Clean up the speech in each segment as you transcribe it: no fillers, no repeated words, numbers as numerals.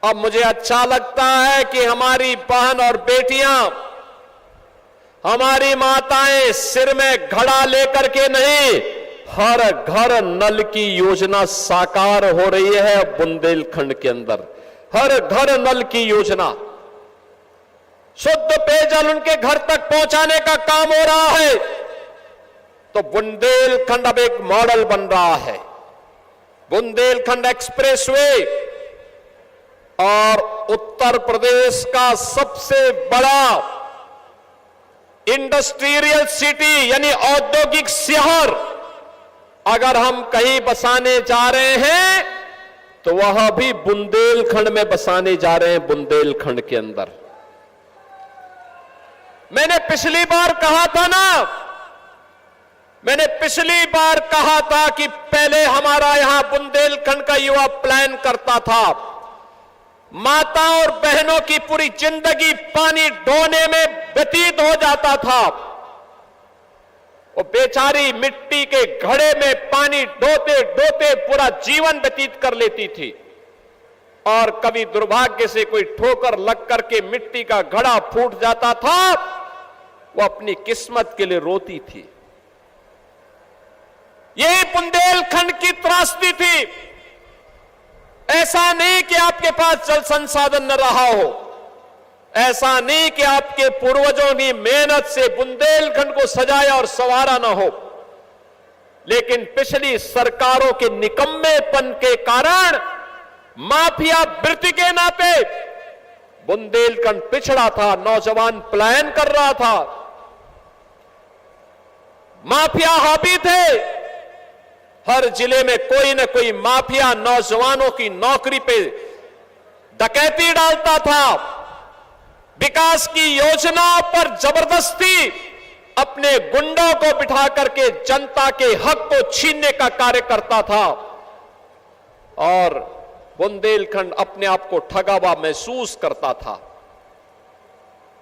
अब मुझे अच्छा लगता है कि हमारी बहन और बेटियां, हमारी माताएं सिर में घड़ा लेकर के नहीं, हर घर नल की योजना साकार हो रही है बुंदेलखंड के अंदर। हर घर नल की योजना, शुद्ध पेयजल उनके घर तक पहुंचाने का काम हो रहा है। तो बुंदेलखंड अब एक मॉडल बन रहा है। बुंदेलखंड एक्सप्रेसवे और उत्तर प्रदेश का सबसे बड़ा इंडस्ट्रियल सिटी यानी औद्योगिक शहर अगर हम कहीं बसाने जा रहे हैं तो वह भी बुंदेलखंड में बसाने जा रहे हैं, बुंदेलखंड के अंदर। मैंने पिछली बार कहा था कि पहले हमारा यहां बुंदेलखंड का युवा प्लान करता था, माता और बहनों की पूरी जिंदगी पानी ढोने में व्यतीत हो जाता था। वो बेचारी मिट्टी के घड़े में पानी ढोते ढोते पूरा जीवन व्यतीत कर लेती थी और कभी दुर्भाग्य से कोई ठोकर लग करके मिट्टी का घड़ा फूट जाता था, वो अपनी किस्मत के लिए रोती थी। यही बुंदेलखंड की त्रासदी थी। ऐसा नहीं कि आपके पास जल संसाधन न रहा हो, ऐसा नहीं कि आपके पूर्वजों की मेहनत से बुंदेलखंड को सजाया और संवारा न हो, लेकिन पिछली सरकारों के निकम्मेपन के कारण, माफिया वृत्ति के नाते बुंदेलखंड पिछड़ा था। नौजवान पलायन कर रहा था, माफिया हावी थे। हर जिले में कोई न कोई माफिया नौजवानों की नौकरी पे डकैती डालता था, विकास की योजनाओं पर जबरदस्ती अपने गुंडों को बिठा करके जनता के हक को छीनने का कार्य करता था और बुंदेलखंड अपने आप को ठगा हुआ महसूस करता था।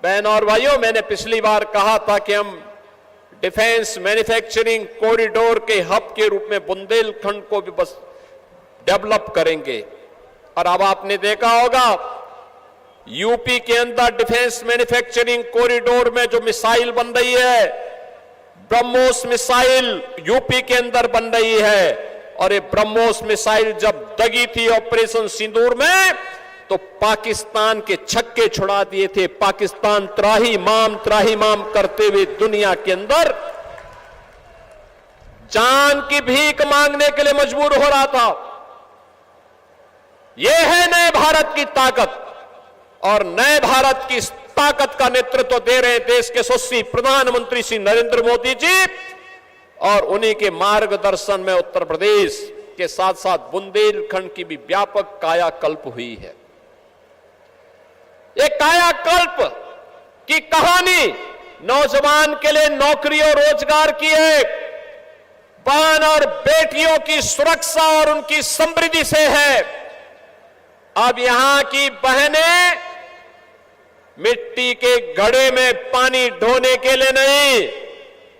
बहन और भाइयों, मैंने पिछली बार कहा था कि हम डिफेंस मैन्युफैक्चरिंग कॉरिडोर के हब के रूप में बुंदेलखंड को भी बस डेवलप करेंगे। और अब आपने देखा होगा यूपी के अंदर डिफेंस मैन्युफैक्चरिंग कॉरिडोर में जो मिसाइल बन रही है, ब्रह्मोस मिसाइल यूपी के अंदर बन रही है। और ये ब्रह्मोस मिसाइल जब दगी थी ऑपरेशन सिंदूर में तो पाकिस्तान के छक्के छुड़ा दिए थे। पाकिस्तान त्राही माम करते हुए दुनिया के अंदर जान की भीख मांगने के लिए मजबूर हो रहा था। यह है नए भारत की ताकत, और नए भारत की ताकत का नेतृत्व दे रहे देश के यशस्वी प्रधानमंत्री श्री नरेंद्र मोदी जी, और उन्हीं के मार्गदर्शन में उत्तर प्रदेश के साथ साथ बुंदेलखंड की भी व्यापक कायाकल्प हुई है। एक कायाकल्प की कहानी नौजवान के लिए नौकरी और रोजगार की है, बहन और बेटियों की सुरक्षा और उनकी समृद्धि से है। अब यहां की बहनें मिट्टी के घड़े में पानी ढोने के लिए नहीं,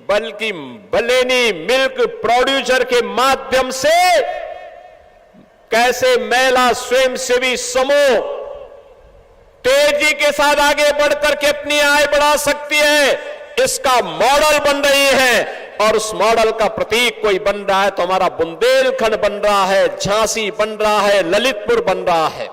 बल्कि बलेनी मिल्क प्रोड्यूसर के माध्यम से कैसे महिला स्वयंसेवी समूह तेजी के साथ आगे बढ़कर के अपनी आय बढ़ा सकती है, इसका मॉडल बन रही है। और उस मॉडल का प्रतीक कोई बन रहा है तो हमारा बुंदेलखंड बन रहा है, झांसी बन रहा है, ललितपुर बन रहा है।